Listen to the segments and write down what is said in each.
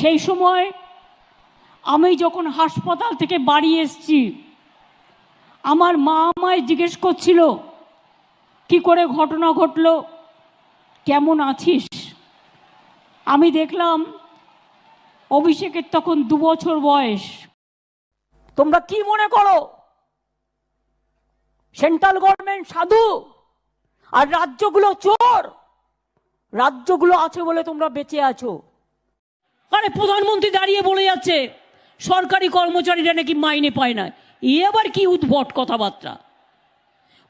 সেই সময় আমি যখন হাসপাতাল থেকে বাড়ি এসেছি, আমার মা আমায় জিজ্ঞেস করছিল কি করে ঘটনা ঘটলো, কেমন আছিস। আমি দেখলাম অভিষেকের তখন 2 বছর বয়স। তোমরা কি মনে করো সেন্ট্রাল গভর্নমেন্ট সাধু আর রাজ্যগুলো চোর? রাজ্যগুলো আছে বলে তোমরা বেঁচে আছো। আরে প্রধানমন্ত্রী দাঁড়িয়ে বলে যাচ্ছে সরকারি কর্মচারীরা নাকি মাইনে পায় না। এবার কি উদ্ভট কথাবার্তা!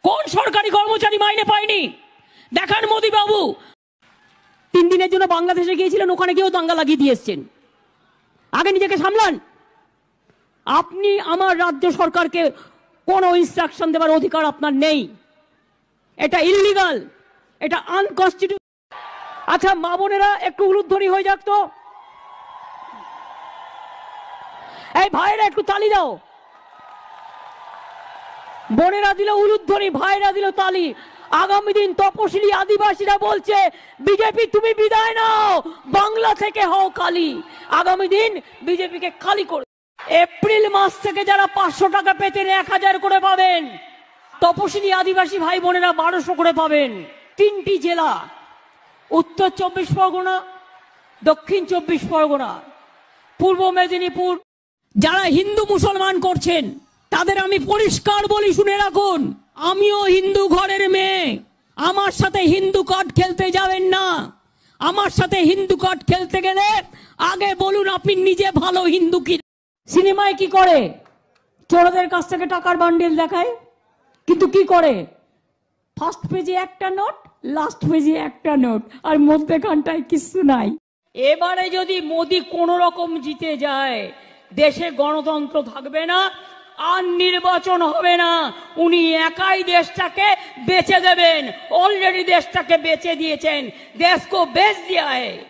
কোন সরকারি কর্মচারী মাইনে পায়নি? দেখান মোদী বাবু 3 দিনের জন্য বাংলাদেশে গিয়েছিলেন, ওখানে গিয়েও দাঙ্গা লাগিয়ে দিয়ে এসছেন। আগে নিজেকে সামলান। আপনি আমার রাজ্য সরকারকে কোনো ইনস্ট্রাকশন দেওয়ার অধিকার আপনার নেই। এটা ইললিগাল, এটা আনকনস্টিটিউশনাল। আচ্ছা মা বোনেরা একটু উলুধ্বনি হয়ে যাক তো। এই ভাইরা একটু তালি দাও। বোনেরা দিল উলুধ্বনি, ভাইরা দিল তালি। আগামী দিন তপশিলি আদিবাসীরা বলছে বিজেপি তুমি বিদায় নাও, বাংলা থেকে হও খালি। আগামী দিন বিজেপিকে খালি করে এপ্রিল মাস থেকে যারা 500 টাকা পেতেন 1000 করে পাবেন। তপশিলি আদিবাসী ভাই বোনেরা 1200 করে পাবেন। 3টি জেলা, উত্তর 24 পরগনা, দক্ষিণ 24 পরগনা, পূর্ব মেদিনীপুর। যারা হিন্দু মুসলমান করছেন তাদের আমি পরিষ্কার বলি, শুনে রাখুন, আমিও হিন্দু ঘরের মেয়ে। আমার সাথে হিন্দু কার্ড খেলতে যাবেন না। আমার সাথে হিন্দু কার্ড খেলতে গেলে আগে বলুন আপনি নিজে ভালো হিন্দু কি। সিনেমায় কি করে? চোরদের কাছ থেকে টাকার বান্ডিল দেখায়, কিন্তু কি করে? ফার্স্ট পেজে একটা নোট, লাস্ট পেজে একটা নোট, আর মধ্যখানটায় কিছু নাই। এবারে যদি মোদি কোন রকম জিতে যায়, দেশে গণতন্ত্র থাকবে না, আর নির্বাচন হবে না। উনি একাই দেশটাকে বেচে দেবেন। অলরেডি দেশটাকে বেচে দিয়েছেন। দেশ কো বেচ দিয়া है।